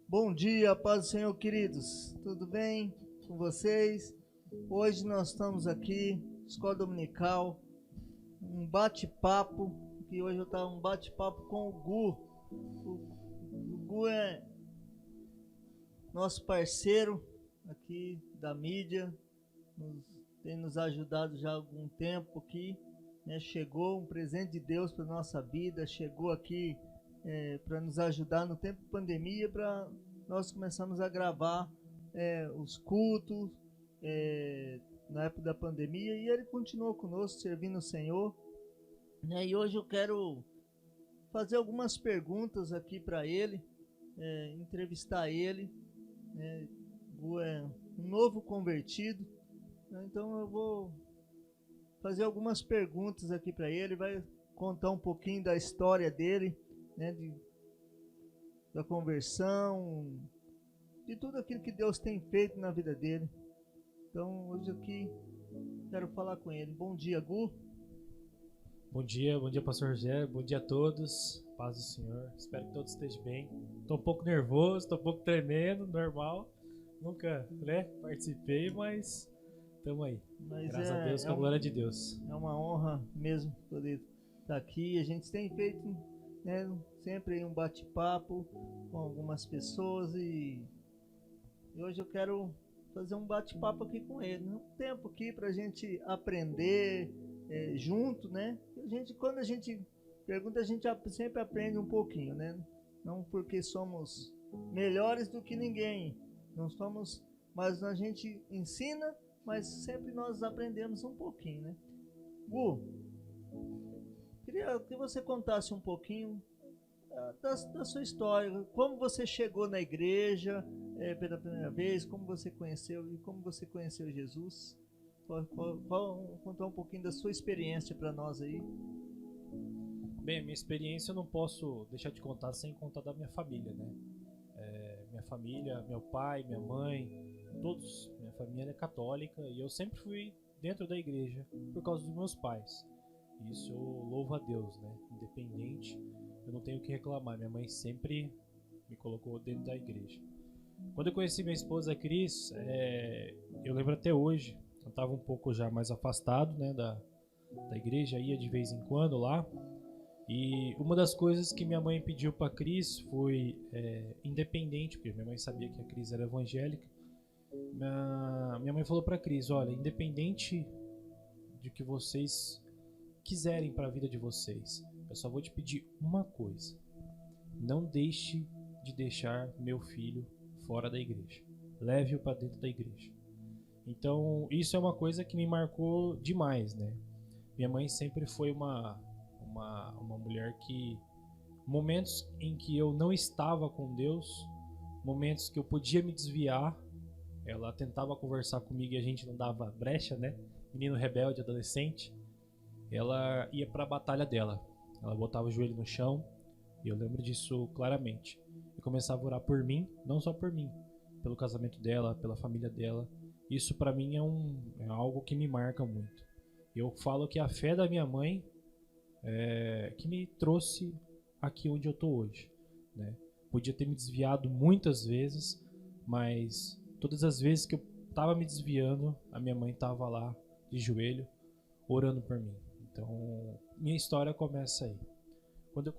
Bom dia, paz do Senhor, queridos. Tudo bem com vocês? Hoje nós estamos aqui, Escola Dominical, um bate-papo, que hoje eu estava um bate-papo com o Gu. O Gu é nosso parceiro aqui da mídia, tem nos ajudado já há algum tempo aqui, né? Chegou um presente de Deus para nossa vida, chegou aqui para nos ajudar no tempo de pandemia, para nós começarmos a gravar os cultos na época da pandemia, e ele continuou conosco, servindo o Senhor, né? E hoje eu quero fazer algumas perguntas aqui para ele, entrevistar ele, né? É um novo convertido, né? Então eu vou fazer algumas perguntas aqui para ele, vai contar um pouquinho da história dele, né? Da conversão, de tudo aquilo que Deus tem feito na vida dele. Então hoje aqui quero falar com ele. Bom dia, Gu. Bom dia, pastor Rogério, bom dia a todos, paz do Senhor, espero que todos estejam bem. Tô um pouco nervoso, tô um pouco tremendo, normal, nunca, participei, mas estamos aí, graças a Deus, com a glória de Deus. É uma honra mesmo poder estar aqui. A gente tem feito, né, sempre um bate-papo com algumas pessoas, e hoje eu quero fazer um bate-papo aqui com ele, um tempo aqui para a gente aprender junto, né? Quando a gente pergunta, a gente sempre aprende um pouquinho, né? Não porque somos melhores do que ninguém, não somos, mas a gente ensina, mas sempre nós aprendemos um pouquinho, né? Gu, queria que você contasse um pouquinho da sua história, como você chegou na igreja pela primeira vez, como você conheceu Jesus. Contar um pouquinho da sua experiência para nós aí. Bem, minha experiência eu não posso deixar de contar sem contar da minha família, né? Minha família, meu pai, minha mãe, todos, minha família é católica, e eu sempre fui dentro da igreja por causa dos meus pais. Isso eu louvo a Deus, né? Independente, eu não tenho o que reclamar. Minha mãe sempre me colocou dentro da igreja. Quando eu conheci minha esposa Cris, eu lembro até hoje, eu estava um pouco já mais afastado, né, da igreja, ia de vez em quando lá. E uma das coisas que minha mãe pediu para Cris foi independente, porque minha mãe sabia que a Cris era evangélica. Minha mãe falou para Cris: olha, independente de que vocês quiserem para a vida de vocês, eu só vou te pedir uma coisa: não deixe de deixar meu filho fora da igreja, leve-o para dentro da igreja. Então isso é uma coisa que me marcou demais, né? Minha mãe sempre foi uma mulher que, momentos em que eu não estava com Deus, momentos que eu podia me desviar, ela tentava conversar comigo e a gente não dava brecha, né? Menino rebelde, adolescente, ela ia para a batalha dela. Ela botava o joelho no chão, e eu lembro disso claramente, e começava a orar por mim, não só por mim, pelo casamento dela, pela família dela. Isso para mim é algo que me marca muito. Eu falo que a fé da minha mãe que me trouxe aqui onde eu tô hoje, né? Podia ter me desviado muitas vezes, mas todas as vezes que eu tava me desviando, a minha mãe tava lá de joelho orando por mim. Então minha história começa aí. Quando eu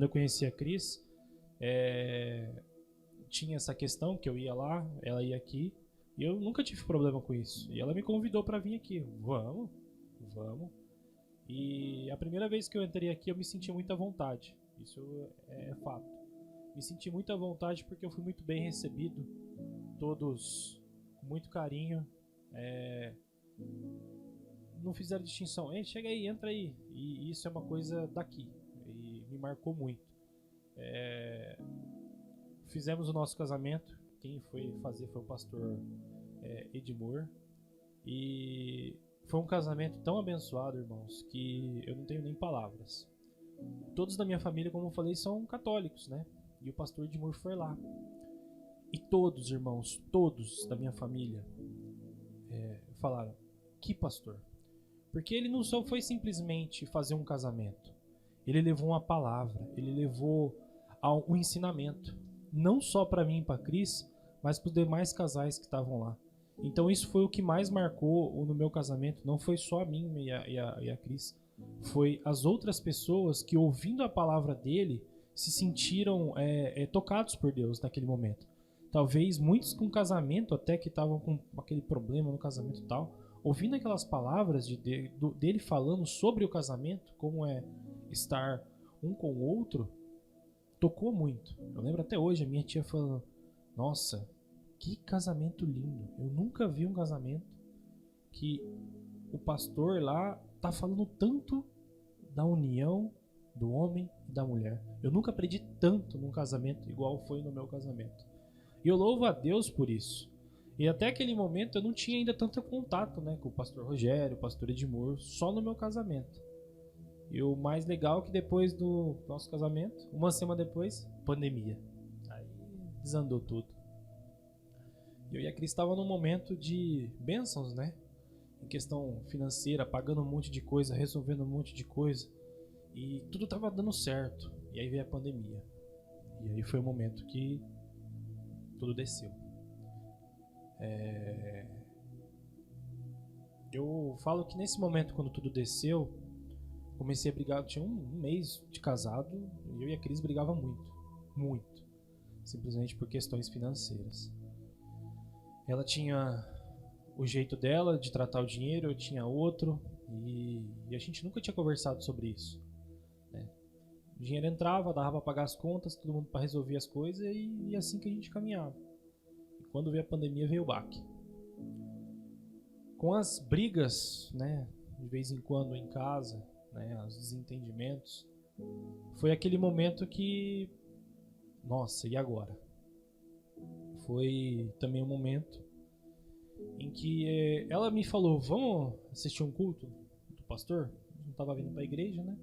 conheci a Cris, tinha essa questão que eu ia lá, ela ia aqui, e eu nunca tive problema com isso. E ela me convidou para vir aqui. Vamos. E a primeira vez que eu entrei aqui, eu me senti muito à vontade. Isso é fato. Me senti muito à vontade porque eu fui muito bem recebido. Todos com muito carinho. Não fizeram distinção. Ei, chega aí, entra aí. E isso é uma coisa daqui. E me marcou muito. Fizemos o nosso casamento. Quem foi fazer foi o pastor Edmur. E foi um casamento tão abençoado, irmãos, que eu não tenho nem palavras. Todos da minha família, como eu falei, são católicos, né? E o pastor Edmur foi lá. E todos, irmãos, todos da minha família falaram: que pastor? Porque ele não só foi simplesmente fazer um casamento. Ele levou uma palavra, ele levou um ensinamento. Não só para mim e para Cris, mas para os demais casais que estavam lá. Então isso foi o que mais marcou no meu casamento. Não foi só a mim e a Cris. Foi as outras pessoas que, ouvindo a palavra dele, se sentiram tocados por Deus naquele momento. Talvez muitos com casamento, até que estavam com aquele problema no casamento e tal, ouvindo aquelas palavras dele falando sobre o casamento, como é estar um com o outro, tocou muito. Eu lembro até hoje a minha tia falando: nossa, que casamento lindo. Eu nunca vi um casamento que o pastor lá tá falando tanto da união do homem e da mulher. Eu nunca aprendi tanto num casamento igual foi no meu casamento. E eu louvo a Deus por isso. E até aquele momento eu não tinha ainda tanto contato, né, com o pastor Rogério, o pastor Edmur, só no meu casamento. E o mais legal é que depois do nosso casamento, uma semana depois, pandemia. Aí desandou tudo. Eu e a Cris estavam num momento de bênçãos, né? Em questão financeira, pagando um monte de coisa, resolvendo um monte de coisa. E tudo estava dando certo. E aí veio a pandemia. E aí foi o momento que tudo desceu. Eu falo que nesse momento, quando tudo desceu, comecei a brigar. Tinha um mês de casado e eu e a Cris brigava muito. Muito. Simplesmente por questões financeiras. Ela tinha o jeito dela de tratar o dinheiro, eu tinha outro, e a gente nunca tinha conversado sobre isso, né? O dinheiro entrava, dava para pagar as contas, todo mundo para resolver as coisas, e assim que a gente caminhava. E quando veio a pandemia, veio o baque. Com as brigas, né, de vez em quando em casa, né, os desentendimentos, foi aquele momento que, nossa, e agora? Foi também um momento em que ela me falou: vamos assistir um culto do pastor? Eu não estava vindo para a igreja, né?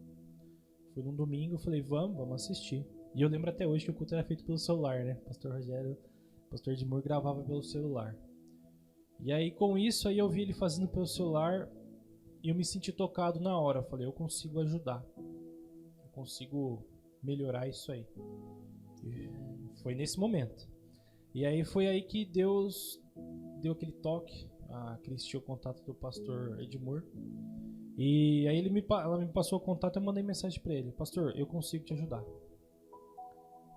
Foi num domingo, eu falei: vamos assistir. E eu lembro até hoje que o culto era feito pelo celular, né? Pastor Rogério, pastor Edmur gravava pelo celular. E aí com isso aí eu vi ele fazendo pelo celular e eu me senti tocado na hora. Eu falei: eu consigo ajudar, eu consigo melhorar isso aí. E foi nesse momento. E aí foi aí que Deus deu aquele toque. A Cris tinha o contato do pastor Edmur. E aí ela me passou o contato e eu mandei mensagem para ele: pastor, eu consigo te ajudar.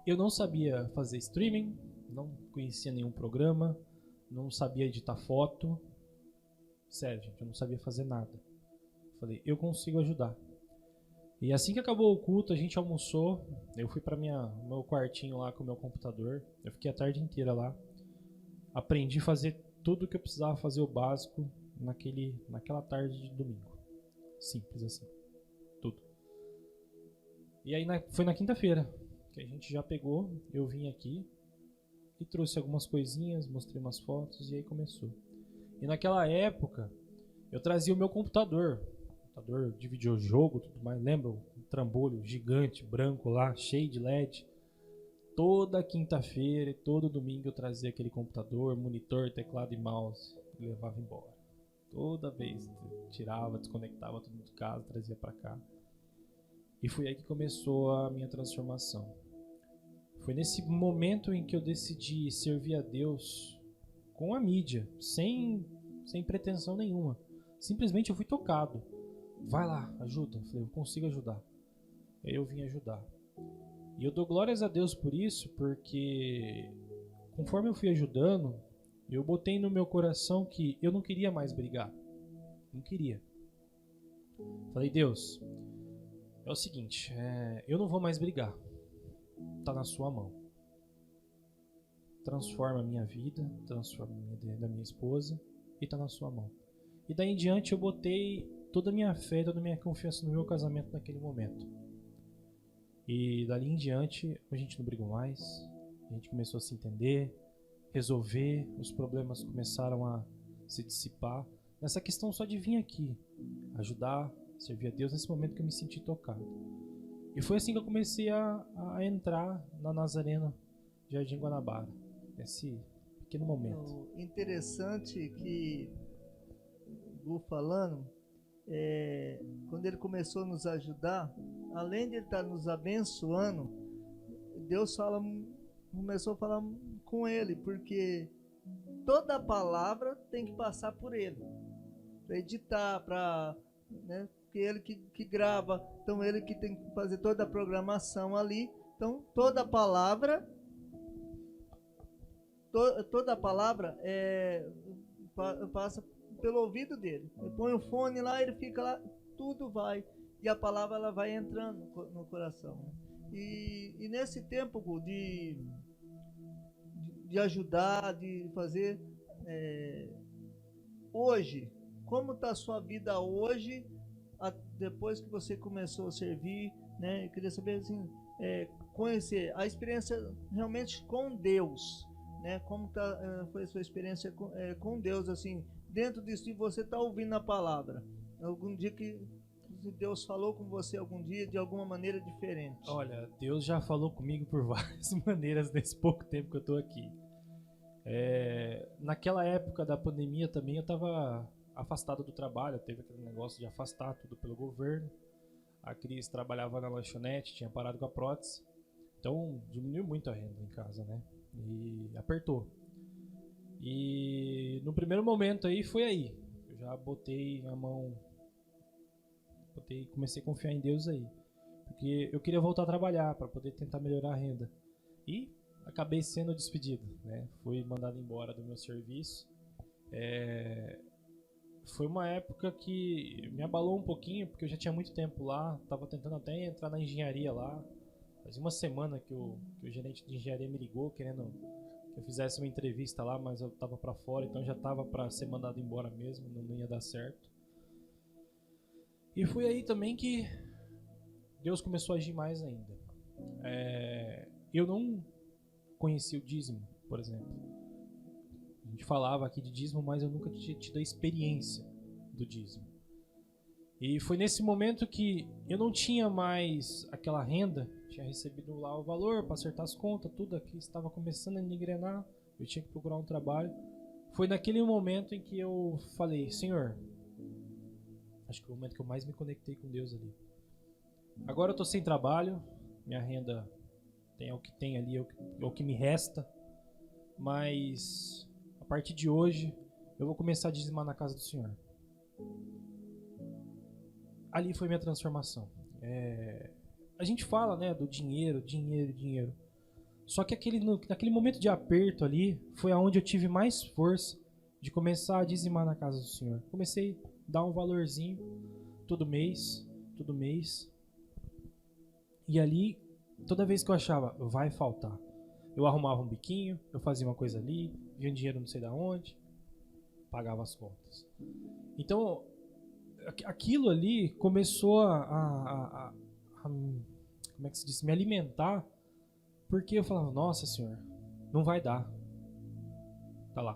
Eu não sabia fazer streaming, não conhecia nenhum programa, não sabia editar foto. Sério, gente, eu não sabia fazer nada. Falei: eu consigo ajudar. E assim que acabou o culto, a gente almoçou. Eu fui para meu quartinho lá com o meu computador. Eu fiquei a tarde inteira lá. Aprendi a fazer tudo o que eu precisava fazer, o básico, naquela tarde de domingo. Simples assim. Tudo. E aí foi na quinta-feira que a gente já pegou. Eu vim aqui e trouxe algumas coisinhas, mostrei umas fotos e aí começou. E naquela época eu trazia o meu computador de videojogo, tudo mais. Lembra? Um trambolho gigante, branco lá, cheio de LED. Toda quinta-feira e todo domingo eu trazia aquele computador, monitor, teclado e mouse e levava embora. Toda vez tirava, desconectava tudo de casa, trazia pra cá. E foi aí que começou a minha transformação. Foi nesse momento em que eu decidi servir a Deus com a mídia, sem pretensão nenhuma. Simplesmente eu fui tocado. Vai lá, ajuda. Eu falei: eu consigo ajudar. Aí eu vim ajudar. E eu dou glórias a Deus por isso, porque conforme eu fui ajudando, eu botei no meu coração que eu não queria mais brigar. Não queria. Falei: Deus, é o seguinte, eu não vou mais brigar. Tá na sua mão. Transforma a minha vida, transforma a vida da minha esposa e tá na sua mão. E daí em diante eu botei toda a minha fé, toda a minha confiança no meu casamento naquele momento. E dali em diante a gente não brigou mais, a gente começou a se entender, resolver, os problemas começaram a se dissipar. Nessa questão só de vir aqui, ajudar, servir a Deus, nesse momento que eu me senti tocado. E foi assim que eu comecei a entrar na Nazareno Jardim Guanabara, nesse pequeno momento. Interessante que o Gu falando, quando ele começou a nos ajudar, além de ele estar nos abençoando, Deus começou a falar com ele, porque toda palavra tem que passar por ele, para editar, né, porque ele que grava, então ele que tem que fazer toda a programação ali. Então toda palavra passa pelo ouvido dele. Ele põe o fone lá, ele fica lá, tudo vai, e a palavra ela vai entrando no coração. E nesse tempo de ajudar, de fazer, hoje, como está a sua vida hoje, depois que você começou a servir, né? Eu queria saber assim, conhecer a experiência realmente com Deus, né? Como foi a sua experiência com Deus, assim, dentro disso que você está ouvindo a palavra. Algum dia que Deus falou com você algum dia de alguma maneira diferente? Olha, Deus já falou comigo por várias maneiras nesse pouco tempo que eu estou aqui. Naquela época da pandemia também eu estava afastado do trabalho, teve aquele negócio de afastar tudo pelo governo. A Cris trabalhava na lanchonete, tinha parado com a prótese, então diminuiu muito a renda em casa, né? E apertou. E no primeiro momento aí foi aí, eu já botei a mão, comecei a confiar em Deus aí, porque eu queria voltar a trabalhar para poder tentar melhorar a renda. E acabei sendo despedido, né? Fui mandado embora do meu serviço. Foi uma época que me abalou um pouquinho, porque eu já tinha muito tempo lá, estava tentando até entrar na engenharia lá. Fazia uma semana que o gerente de engenharia me ligou, querendo que eu fizesse uma entrevista lá, mas eu estava para fora, então já estava para ser mandado embora mesmo, não ia dar certo. E foi aí também que Deus começou a agir mais ainda. Eu não conhecia o dízimo, por exemplo. A gente falava aqui de dízimo, mas eu nunca tinha tido a experiência do dízimo. E foi nesse momento que eu não tinha mais aquela renda, tinha recebido lá o valor para acertar as contas, tudo aqui estava começando a engrenar, eu tinha que procurar um trabalho. Foi naquele momento em que eu falei, Senhor, acho que é o momento que eu mais me conectei com Deus ali. Agora eu estou sem trabalho, minha renda é o que tem ali, é o que me resta, mas a partir de hoje eu vou começar a dizimar na casa do Senhor. Ali foi minha transformação. A gente fala, né, do dinheiro. Só que naquele momento de aperto ali, foi aonde eu tive mais força de começar a dizimar na casa do Senhor. Comecei a dar um valorzinho todo mês. E ali, toda vez que eu achava, vai faltar, eu arrumava um biquinho, eu fazia uma coisa ali, via um dinheiro não sei da onde, pagava as contas. Então, aquilo ali começou a como é que se diz, me alimentar, porque eu falava, nossa Senhor, não vai dar. Tá lá,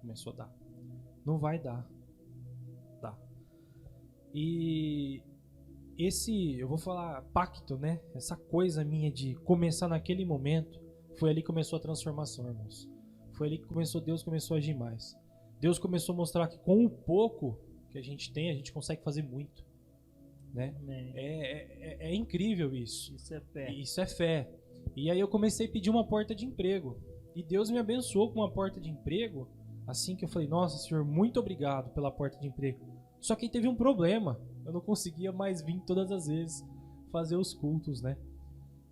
começou a dar. Não vai dar. Dá. E eu vou falar pacto, né? Essa coisa minha de começar naquele momento, foi ali que começou a transformação, irmãos. Foi ali que Deus começou a agir mais. Deus começou a mostrar que com o pouco que a gente tem, a gente consegue fazer muito, né? É incrível isso. Isso é fé. E aí eu comecei a pedir uma porta de emprego. E Deus me abençoou com uma porta de emprego, assim que eu falei, nossa Senhor, muito obrigado pela porta de emprego. Só que aí teve um problema. Eu não conseguia mais vir todas as vezes fazer os cultos, né?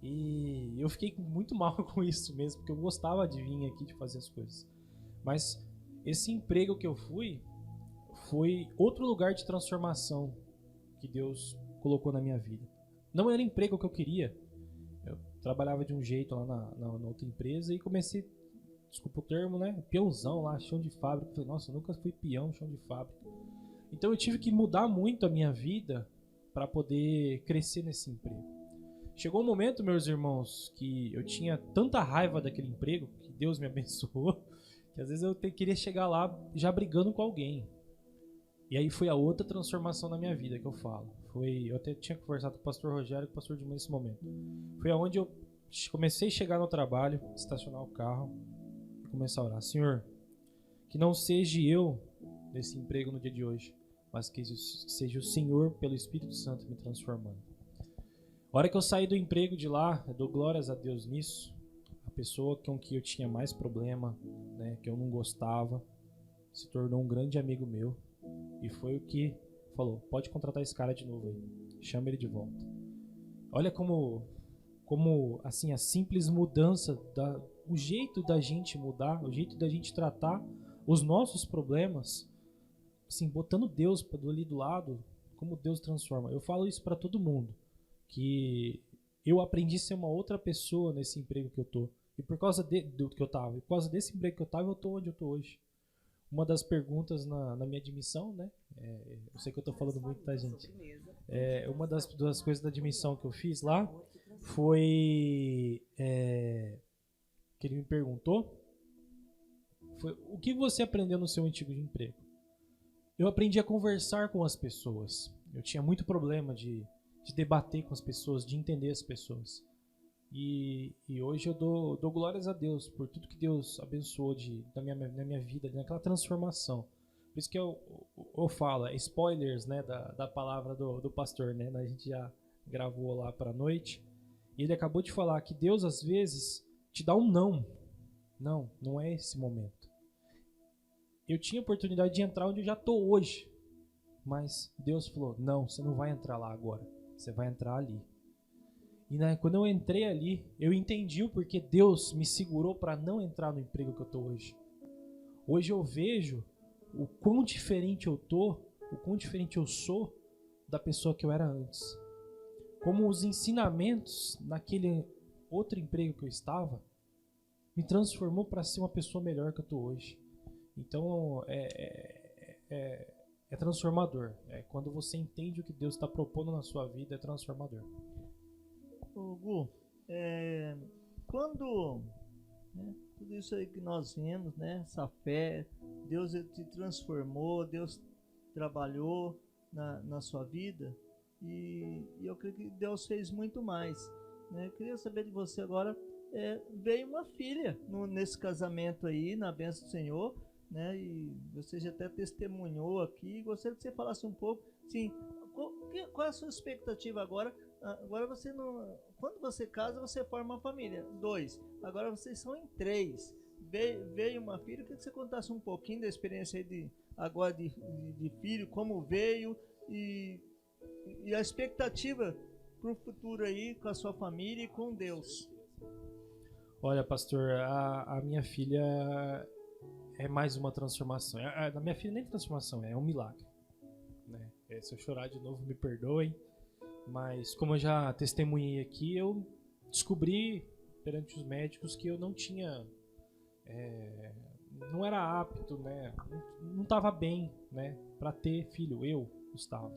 E eu fiquei muito mal com isso mesmo, porque eu gostava de vir aqui, de fazer as coisas. Mas esse emprego que eu fui, foi outro lugar de transformação que Deus colocou na minha vida. Não era emprego que eu queria. Eu trabalhava de um jeito lá na outra empresa e comecei, desculpa o termo, né? Peãozão lá, chão de fábrica. Eu falei, nossa, eu nunca fui peão, chão de fábrica. Então eu tive que mudar muito a minha vida para poder crescer nesse emprego. Chegou um momento, meus irmãos, que eu tinha tanta raiva daquele emprego, que Deus me abençoou, que às vezes eu queria chegar lá já brigando com alguém. E aí foi a outra transformação na minha vida que eu falo. Eu até tinha conversado com o pastor Rogério e com o pastor Dilma nesse momento. Foi aonde eu comecei a chegar no trabalho, estacionar o carro e começar a orar. Senhor, que não seja eu nesse emprego no dia de hoje, mas que seja o Senhor, pelo Espírito Santo, me transformando. A hora que eu saí do emprego de lá, eu dou glórias a Deus nisso. A pessoa com que eu tinha mais problema, né, que eu não gostava, se tornou um grande amigo meu. E foi o que falou, pode contratar esse cara de novo aí. Chama ele de volta. Olha como assim, a simples mudança, o jeito da gente mudar, o jeito da gente tratar os nossos problemas, assim, botando Deus ali do lado, como Deus transforma. Eu falo isso para todo mundo, que eu aprendi a ser uma outra pessoa nesse emprego que eu tô. E por causa do que eu tava, e por causa desse emprego que eu tava, eu tô onde eu tô hoje. Uma das perguntas na minha admissão, né? Eu sei que eu tô falando muito, tá, gente? Uma das coisas da admissão que eu fiz lá foi que ele me perguntou foi o que você aprendeu no seu antigo emprego. Eu aprendi a conversar com as pessoas. Eu tinha muito problema de debater com as pessoas, de entender as pessoas. E hoje eu dou glórias a Deus por tudo que Deus abençoou na minha vida, naquela transformação. Por isso que eu falo, spoilers, né, da palavra do pastor, né? A gente já gravou lá para a noite. E ele acabou de falar que Deus às vezes te dá um não. Não é esse momento. Eu tinha oportunidade de entrar onde eu já estou hoje. Mas Deus falou, não, você não vai entrar lá agora. Você vai entrar ali. E quando eu entrei ali, eu entendi o porquê Deus me segurou para não entrar no emprego que eu estou hoje. Hoje eu vejo o quão diferente eu tô, o quão diferente eu sou da pessoa que eu era antes. Como os ensinamentos naquele outro emprego que eu estava me transformou para ser uma pessoa melhor que eu estou hoje. Então é transformador. Quando você entende o que Deus está propondo na sua vida, é transformador. Gu, quando tudo isso aí que nós vemos, né, essa fé, Deus te transformou, Deus trabalhou na sua vida e eu creio que Deus fez muito mais, né? Eu queria saber de você agora, veio uma filha nesse casamento aí, na bênção do Senhor, né? E você já até testemunhou aqui, gostaria que você falasse um pouco, sim, qual é a sua expectativa agora? Agora você não. Quando você casa, você forma uma família. 2. Agora vocês são em 3. Veio uma filha. Eu queria que você contasse um pouquinho da experiência aí de filho, como veio e a expectativa para o futuro aí com a sua família e com Deus. Olha, pastor, a minha filha é mais uma transformação. A minha filha nem transformação, é um milagre. Né? Se eu chorar de novo, me perdoem. Mas como eu já testemunhei aqui, eu descobri perante os médicos que eu não tinha, não era apto, né? Não estava bem, né? Para ter filho, eu, Gustavo.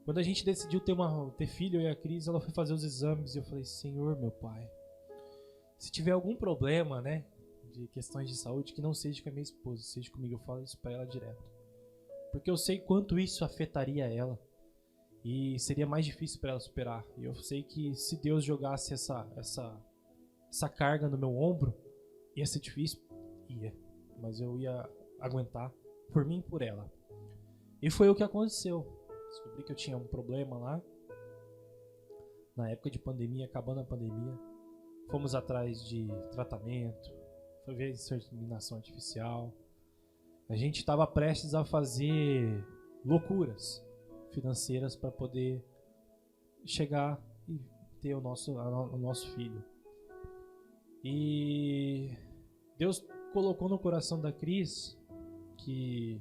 Quando a gente decidiu ter filho, eu e a Cris, ela foi fazer os exames e eu falei, Senhor, meu Pai, se tiver algum problema, né, de questões de saúde, que não seja com a minha esposa, seja comigo, eu falo isso para ela direto. Porque eu sei quanto isso afetaria ela. E seria mais difícil para ela superar. E eu sei que se Deus jogasse essa carga no meu ombro, ia ser difícil? Ia. Mas eu ia aguentar por mim e por ela. E foi o que aconteceu. Descobri que eu tinha um problema lá. Na época de pandemia, acabando a pandemia. Fomos atrás de tratamento. Foi ver inseminação artificial. A gente estava prestes a fazer loucuras financeiras para poder chegar e ter o nosso filho. E Deus colocou no coração da Cris que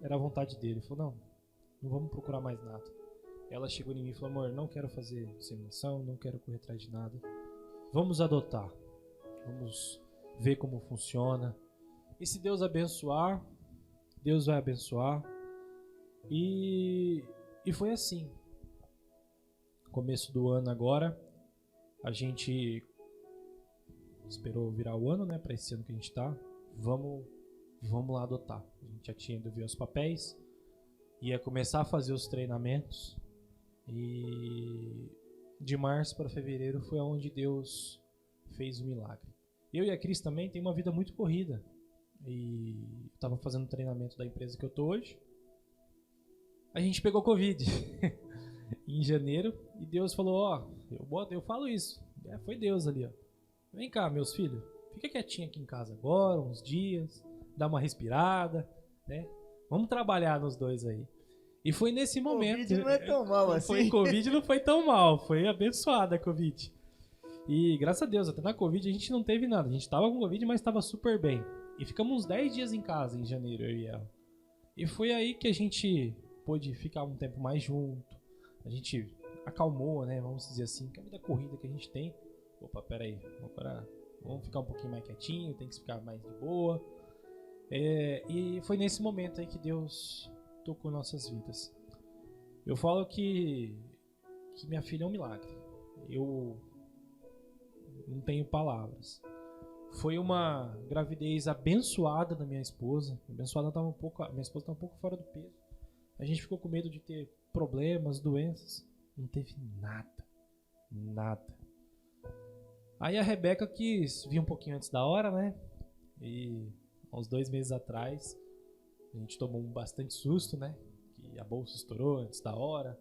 era a vontade dele. Ele falou, não vamos procurar mais nada. Ela chegou em mim e falou, amor, não quero fazer inseminação, não quero correr atrás de nada. Vamos adotar. Vamos ver como funciona. E se Deus abençoar, Deus vai abençoar. E foi assim. Começo do ano agora, a gente esperou virar o ano, né, para esse ano que a gente tá. Vamos lá adotar. A gente já tinha ido ver os papéis, ia começar a fazer os treinamentos. E de março para fevereiro foi onde Deus fez o milagre. Eu e a Cris também tem uma vida muito corrida. E estava fazendo treinamento da empresa que eu tô hoje. A gente pegou Covid. em janeiro, e Deus falou, ó, eu falo isso, foi Deus ali, ó. Vem cá, meus filhos, fica quietinho aqui em casa agora, uns dias, dá uma respirada, né? Vamos trabalhar nos dois aí. E foi nesse momento. Covid não é tão mal assim. Covid não foi tão mal, foi abençoada a Covid. E graças a Deus, até na Covid a gente não teve nada. A gente tava com Covid, mas tava super bem. E ficamos uns 10 dias em casa em janeiro, eu e ela. E foi aí que a gente pôde ficar um tempo mais junto. A gente acalmou, né? Vamos dizer assim, que a vida corrida que a gente tem. Opa, peraí, agora vamos ficar um pouquinho mais quietinho, tem que ficar mais de boa. E foi nesse momento aí que Deus tocou nossas vidas. Eu falo que minha filha é um milagre. Eu não tenho palavras. Foi uma gravidez abençoada da minha esposa. Minha esposa estava um pouco fora do peso. A gente ficou com medo de ter problemas, doenças. Não teve nada. Aí a Rebeca quis vir um pouquinho antes da hora, né? E uns 2 meses atrás a gente tomou bastante susto, né? Que a bolsa estourou antes da hora.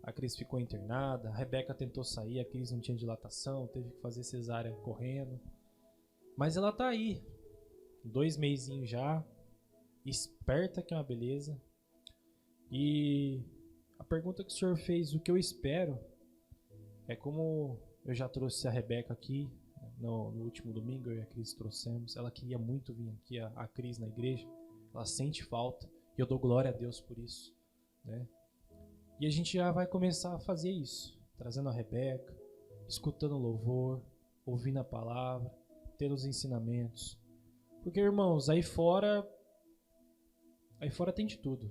A Cris ficou internada. A Rebeca tentou sair, a Cris não tinha dilatação, teve que fazer cesárea correndo. Mas ela tá aí, 2 mesinhos já, esperta que é uma beleza. E a pergunta que o senhor fez, o que eu espero, é como eu já trouxe a Rebeca aqui, no último domingo eu e a Cris trouxemos. Ela queria muito vir aqui, a Cris, na igreja. Ela sente falta e eu dou glória a Deus por isso, né? E a gente já vai começar a fazer isso, trazendo a Rebeca, escutando o louvor, ouvindo a palavra, tendo os ensinamentos. Porque, irmãos, aí fora tem de tudo.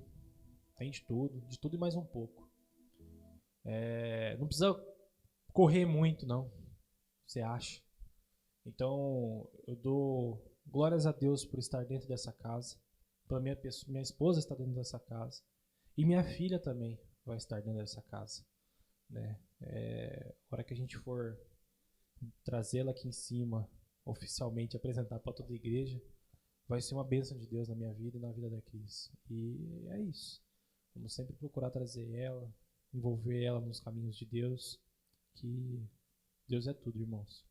Tem de tudo e mais um pouco. Não precisa correr muito, não. Você acha? Então, eu dou glórias a Deus por estar dentro dessa casa. Para minha esposa estar dentro dessa casa. E minha filha também vai estar dentro dessa casa, né? A hora que a gente for trazê-la aqui em cima, oficialmente apresentar para toda a igreja, vai ser uma bênção de Deus na minha vida e na vida da Cris. E é isso. Vamos sempre procurar trazer ela, envolver ela nos caminhos de Deus, que Deus é tudo, irmãos.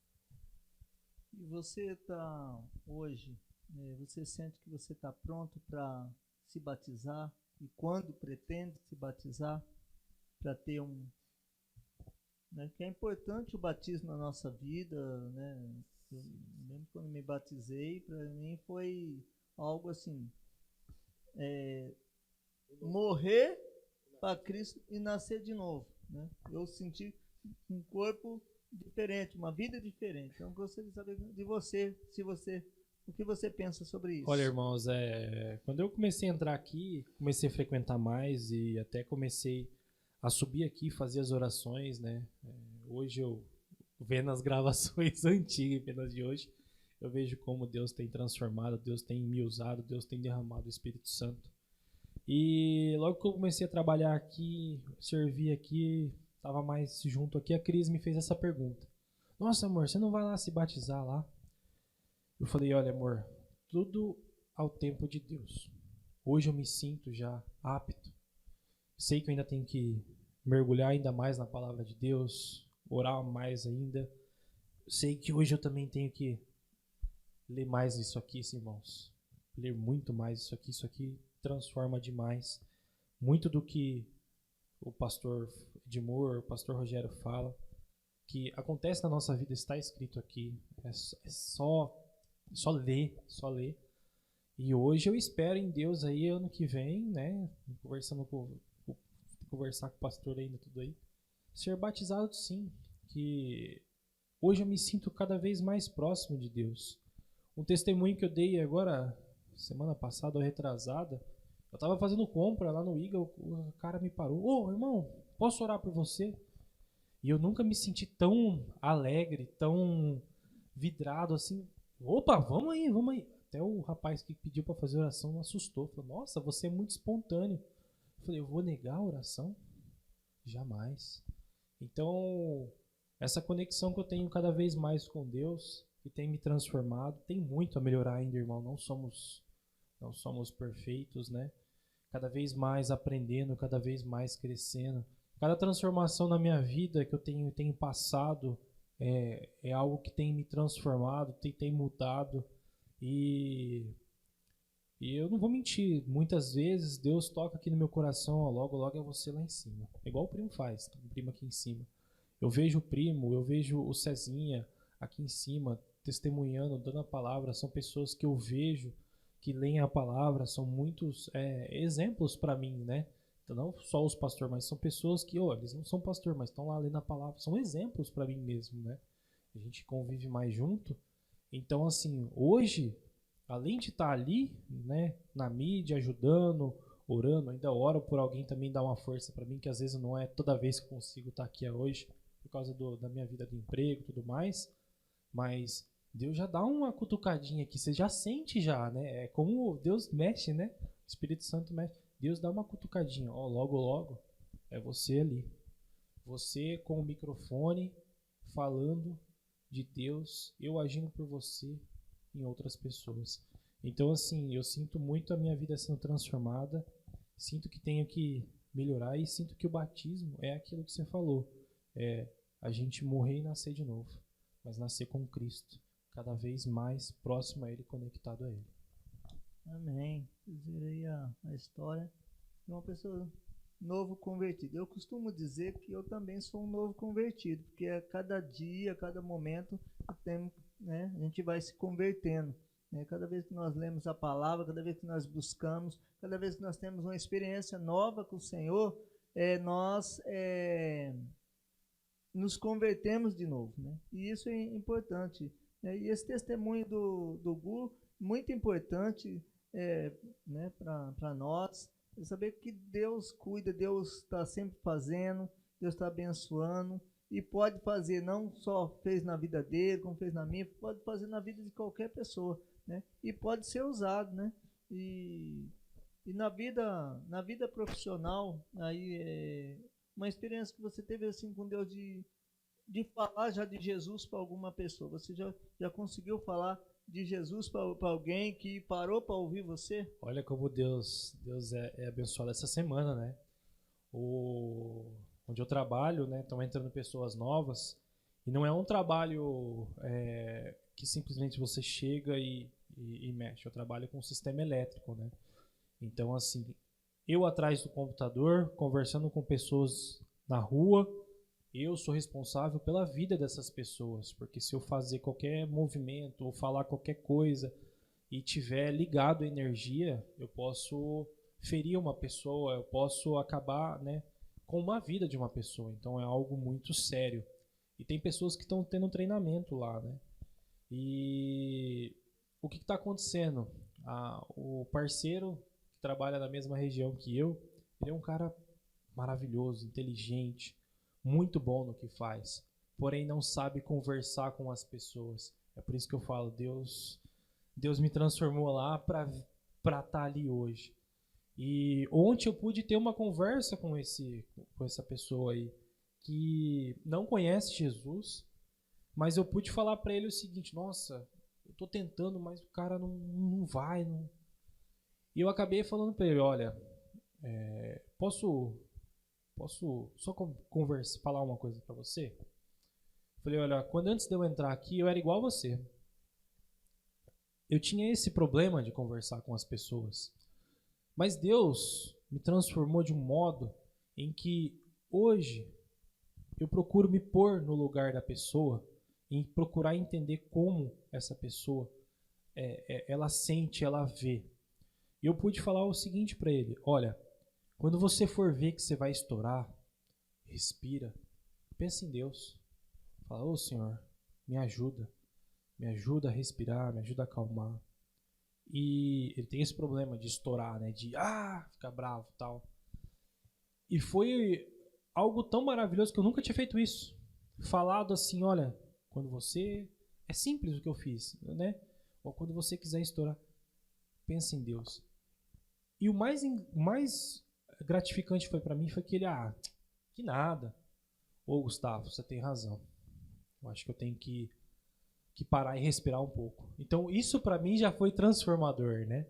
E você está hoje, você sente que você está pronto para se batizar? E quando pretende se batizar? Para ter né, que é importante o batismo na nossa vida, né? Eu, mesmo quando me batizei, para mim foi algo assim, morrer para Cristo e nascer de novo, né? Eu senti um corpo diferente, uma vida diferente. Então eu gostaria de saber de você, o que você pensa sobre isso. Olha, irmãos, quando eu comecei a entrar aqui, comecei a frequentar mais e até comecei a subir aqui, fazer as orações, né? Hoje eu, vendo as gravações antigas apenas de hoje, eu vejo como Deus tem transformado, Deus tem me usado, Deus tem derramado o Espírito Santo. E logo que eu comecei a trabalhar aqui, servir aqui, estava mais junto aqui, a Cris me fez essa pergunta. Nossa, amor, você não vai lá se batizar lá? Eu falei, olha, amor, tudo ao tempo de Deus. Hoje eu me sinto já apto. Sei que eu ainda tenho que mergulhar ainda mais na palavra de Deus, orar mais ainda. Sei que hoje eu também tenho que ler mais isso aqui, irmãos. Ler muito mais isso aqui transforma demais. Muito do que o pastor Edmur, o pastor Rogério fala, que acontece na nossa vida, está escrito aqui. É só ler. E hoje eu espero em Deus aí, ano que vem, né? Conversar com o pastor ainda, tudo aí. Ser batizado, sim. Que hoje eu me sinto cada vez mais próximo de Deus. Um testemunho que eu dei agora, semana passada ou retrasada, eu tava fazendo compra lá no Iga, o cara me parou. Ô, irmão, posso orar por você? E eu nunca me senti tão alegre, tão vidrado assim. Opa, vamos aí. Até o rapaz que pediu para fazer oração assustou. Falou, nossa, você é muito espontâneo. Eu falei, eu vou negar a oração? Jamais. Então, essa conexão que eu tenho cada vez mais com Deus, que tem me transformado, tem muito a melhorar ainda, irmão. Não somos perfeitos, né? Cada vez mais aprendendo, cada vez mais crescendo. Cada transformação na minha vida que eu tenho passado é algo que tem me transformado, tem mudado. E eu não vou mentir, muitas vezes Deus toca aqui no meu coração, ó, logo, logo é você lá em cima. Igual o primo faz, tem um primo aqui em cima. Eu vejo o primo, eu vejo o Cezinha aqui em cima, testemunhando, dando a palavra. São pessoas que eu vejo, que leem a palavra, são muitos exemplos para mim, né? Então, não só os pastores, mas são pessoas que, eles não são pastor, mas estão lá lendo a palavra, são exemplos para mim mesmo, né? A gente convive mais junto. Então, assim, hoje, além de estar ali, né, na mídia, ajudando, orando, ainda oro por alguém também dar uma força para mim, que às vezes não é toda vez que consigo estar aqui hoje, por causa da minha vida de emprego e tudo mais, mas Deus já dá uma cutucadinha aqui, você já sente já, né? É como Deus mexe, né? O Espírito Santo mexe. Deus dá uma cutucadinha, logo, logo, é você ali. Você com o microfone, falando de Deus, eu agindo por você em outras pessoas. Então, assim, eu sinto muito a minha vida sendo transformada, sinto que tenho que melhorar e sinto que o batismo é aquilo que você falou, é a gente morrer e nascer de novo, mas nascer com Cristo, cada vez mais próximo a Ele, conectado a Ele. Amém. Dizer aí a história de uma pessoa novo convertido. Eu costumo dizer que eu também sou um novo convertido, porque a cada dia, a cada momento, a gente vai se convertendo. Né? Cada vez que nós lemos a palavra, cada vez que nós buscamos, cada vez que nós temos uma experiência nova com o Senhor, nós nos convertemos de novo. Né? E isso é importante. Né? E esse testemunho do Gu, muito importante né, para nós, saber que Deus cuida, Deus está sempre fazendo, Deus está abençoando e pode fazer, não só fez na vida dele, como fez na minha, pode fazer na vida de qualquer pessoa, né? E pode ser usado, né? E na vida profissional, aí uma experiência que você teve assim com Deus de falar já de Jesus para alguma pessoa, você já conseguiu falar de Jesus para alguém que parou para ouvir você? Olha como Deus é abençoado essa semana, né? Onde eu trabalho, né? Estão entrando pessoas novas e não é um trabalho que simplesmente você chega e mexe. Eu trabalho com um sistema elétrico, né? Então, assim, eu atrás do computador, conversando com pessoas na rua, eu sou responsável pela vida dessas pessoas, porque se eu fazer qualquer movimento ou falar qualquer coisa e tiver ligado à energia, eu posso ferir uma pessoa, eu posso acabar, né, com uma vida de uma pessoa. Então é algo muito sério. E tem pessoas que estão tendo treinamento lá, né? E o que está acontecendo? O parceiro que trabalha na mesma região que eu, ele é um cara maravilhoso, inteligente, muito bom no que faz, porém não sabe conversar com as pessoas. É por isso que eu falo, Deus me transformou lá para estar ali hoje. E ontem eu pude ter uma conversa com essa pessoa aí que não conhece Jesus, mas eu pude falar para ele o seguinte: nossa, eu tô tentando, mas o cara não vai. Não. E eu acabei falando para ele: olha, posso só falar uma coisa para você? Falei: olha, quando antes de eu entrar aqui, eu era igual a você. Eu tinha esse problema de conversar com as pessoas. Mas Deus me transformou de um modo em que hoje eu procuro me pôr no lugar da pessoa e procurar entender como essa pessoa ela sente, ela vê. E eu pude falar o seguinte para ele: olha, quando você for ver que você vai estourar, respira, pensa em Deus. Fala: ô Senhor, me ajuda a respirar, me ajuda a acalmar. E ele tem esse problema de estourar, né? De ficar bravo e tal. E foi algo tão maravilhoso que eu nunca tinha feito isso. Falado assim: olha, quando você... É simples o que eu fiz, né? Ou quando você quiser estourar, pensa em Deus. E o mais gratificante foi para mim foi que ele... que nada. Ô Gustavo, você tem razão. Eu acho que eu tenho que parar e respirar um pouco. Então isso para mim já foi transformador, né?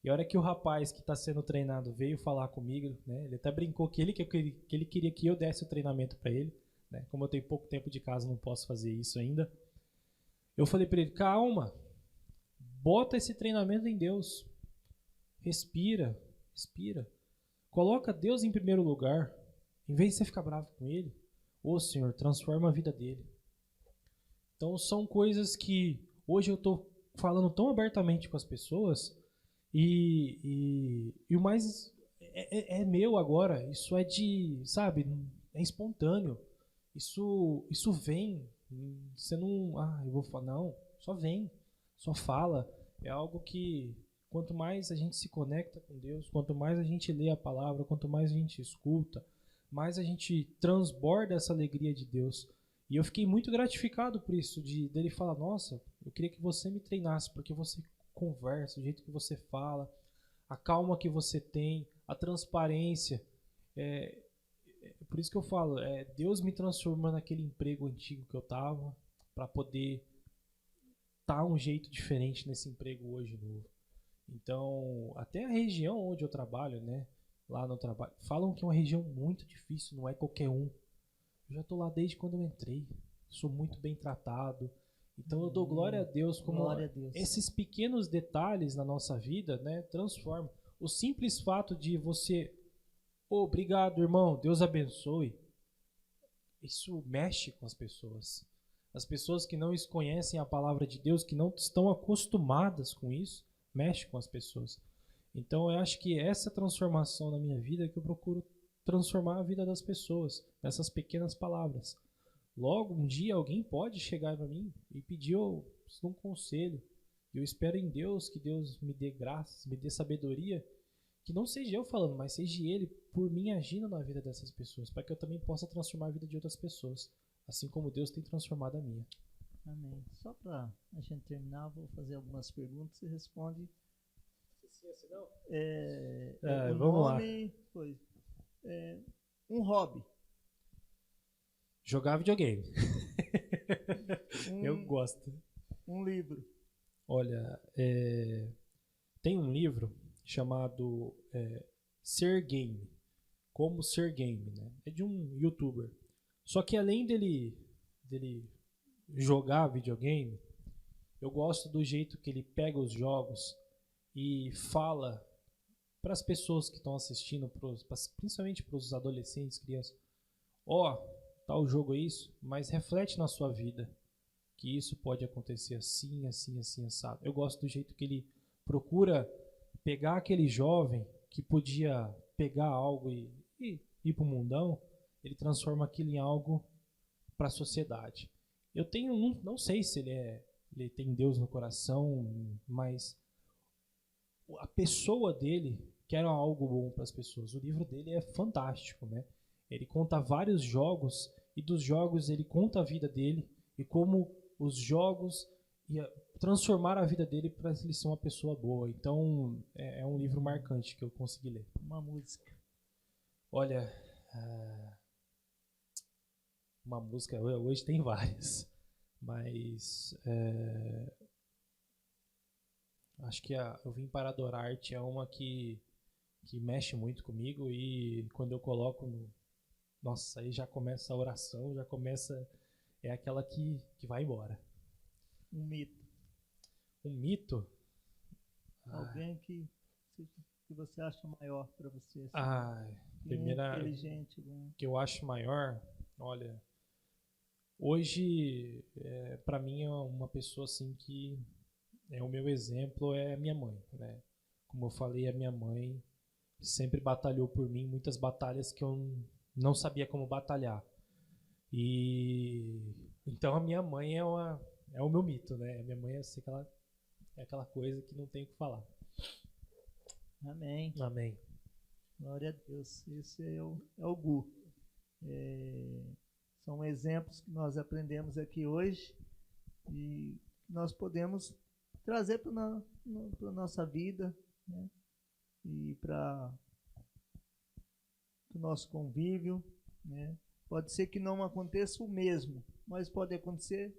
E a hora que o rapaz que está sendo treinado veio falar comigo, né, ele até brincou que ele queria que eu desse o treinamento para ele, né, como eu tenho pouco tempo de casa, não posso fazer isso ainda. Eu falei para ele, calma, bota esse treinamento em Deus, respira, coloca Deus em primeiro lugar, em vez de você ficar bravo com ele, ô Senhor, transforma a vida dele. Então são coisas que hoje eu estou falando tão abertamente com as pessoas e o mais é meu agora, isso é de, sabe, é espontâneo, isso vem, você não, eu vou falar, não, só vem, só fala, é algo que quanto mais a gente se conecta com Deus, quanto mais a gente lê a palavra, quanto mais a gente escuta, mais a gente transborda essa alegria de Deus. E eu fiquei muito gratificado por isso, dele falar, nossa, eu queria que você me treinasse, porque você conversa, o jeito que você fala, a calma que você tem, a transparência. Por isso que eu falo, Deus me transforma naquele emprego antigo que eu estava, para poder estar um jeito diferente nesse emprego hoje novo. Então, até a região onde eu trabalho, né, lá no trabalho, falam que é uma região muito difícil, não é qualquer um. Eu já estou lá desde quando eu entrei, sou muito bem tratado. Então eu dou glória a Deus como esses pequenos detalhes na nossa vida, né, transformam. O simples fato de você, obrigado, irmão, Deus abençoe, isso mexe com as pessoas. As pessoas que não conhecem a palavra de Deus, que não estão acostumadas com isso, mexe com as pessoas. Então eu acho que essa transformação na minha vida é que eu procuro transformar a vida das pessoas, nessas pequenas palavras. Logo, um dia alguém pode chegar para mim e pedir um conselho. Eu espero em Deus que Deus me dê graças, me dê sabedoria, que não seja eu falando, mas seja Ele por mim agindo na vida dessas pessoas, para que eu também possa transformar a vida de outras pessoas, assim como Deus tem transformado a minha. Amém. Só para a gente terminar, vou fazer algumas perguntas e responde. Vamos lá. Foi um hobby. Jogar videogame. Eu gosto. Um livro. Olha, tem um livro chamado Ser Game. Como Ser Game, né? É de um youtuber. Só que além dele jogar videogame, eu gosto do jeito que ele pega os jogos e fala para as pessoas que estão assistindo, principalmente para os adolescentes, crianças, tal jogo é isso, mas reflete na sua vida que isso pode acontecer assim, assim, assim, assado. Eu gosto do jeito que ele procura pegar aquele jovem que podia pegar algo e ir para o mundão, ele transforma aquilo em algo para a sociedade. Eu não sei se ele tem Deus no coração, mas a pessoa dele quer algo bom para as pessoas. O livro dele é fantástico, né? Ele conta vários jogos e dos jogos ele conta a vida dele e como os jogos transformaram a vida dele para ele ser uma pessoa boa. Então é um livro marcante que eu consegui ler. Uma música. Olha, uma música, hoje tem várias, mas acho que Eu Vim para Adorar-te é uma que mexe muito comigo e quando eu coloco nossa, aí já começa a oração, já começa, é aquela que vai embora. Um mito. Um mito? Alguém que você acha maior para você? Primeira inteligente. Que eu acho maior, olha, hoje, para mim, é uma pessoa assim que o meu exemplo é minha mãe, né? Como eu falei, a minha mãe sempre batalhou por mim, muitas batalhas que eu não sabia como batalhar. E então a minha mãe é o meu mito, né? A minha mãe é aquela coisa que não tem o que falar. Amém. Amém. Glória a Deus. Esse é o Gu. São exemplos que nós aprendemos aqui hoje e nós podemos trazer para a nossa vida, né? E para o nosso convívio, né? Pode ser que não aconteça o mesmo, mas pode acontecer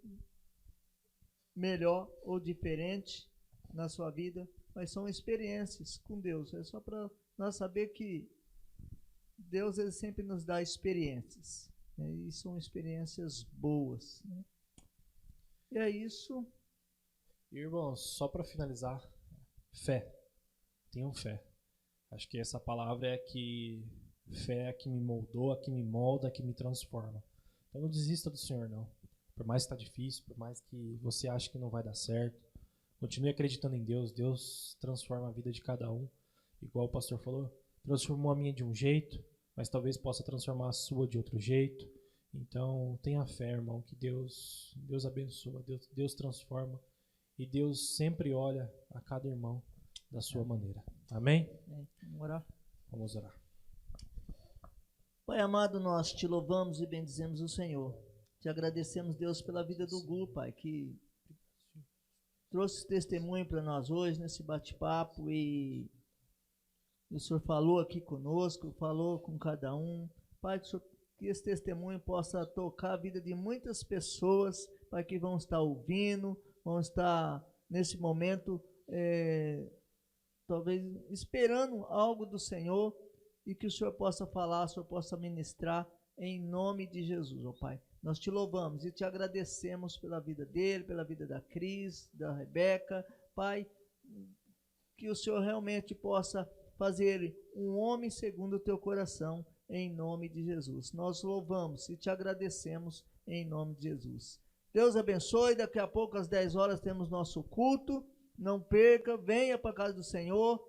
melhor ou diferente na sua vida, mas são experiências com Deus. É só para nós saber que Deus ele sempre nos dá experiências, né? E são experiências boas, né? E é isso. Irmãos, só para finalizar, fé. Tenham fé. Acho que essa palavra é fé é a que me moldou, a que me molda, a que me transforma. Então não desista do Senhor, não. Por mais que está difícil, por mais que você ache que não vai dar certo, continue acreditando em Deus. Deus transforma a vida de cada um. Igual o pastor falou, transformou a minha de um jeito, mas talvez possa transformar a sua de outro jeito. Então tenha fé, irmão, que Deus abençoa, Deus transforma. E Deus sempre olha a cada irmão da sua maneira. Amém? Vamos orar. Vamos orar. Pai amado, nós te louvamos e bendizemos o Senhor. Te agradecemos, Deus, pela vida do Gu, Pai, que trouxe testemunho para nós hoje nesse bate-papo e o Senhor falou aqui conosco, falou com cada um. Pai, que esse testemunho possa tocar a vida de muitas pessoas, Pai, que vão estar ouvindo, vão estar nesse momento talvez esperando algo do Senhor e que o Senhor possa falar, o Senhor possa ministrar em nome de Jesus, ó Pai. Nós te louvamos e te agradecemos pela vida dele, pela vida da Cris, da Rebeca, Pai, que o Senhor realmente possa fazer ele um homem segundo o teu coração, em nome de Jesus. Nós louvamos e te agradecemos em nome de Jesus. Deus abençoe, daqui a pouco às 10 horas temos nosso culto, não perca, venha para a casa do Senhor,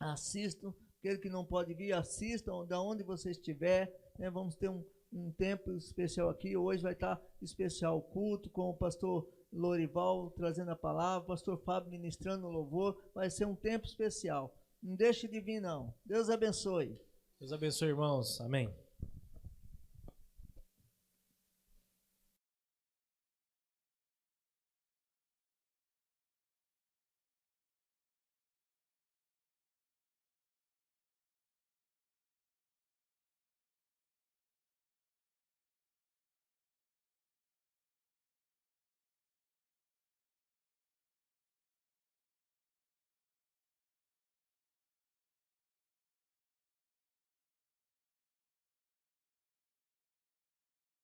assistam, aquele que não pode vir, assistam, da onde você estiver, né? Vamos ter um tempo especial aqui, hoje vai estar especial o culto, com o pastor Lorival trazendo a palavra, o pastor Fábio ministrando o louvor, vai ser um tempo especial, não deixe de vir não, Deus abençoe. Deus abençoe, irmãos, amém.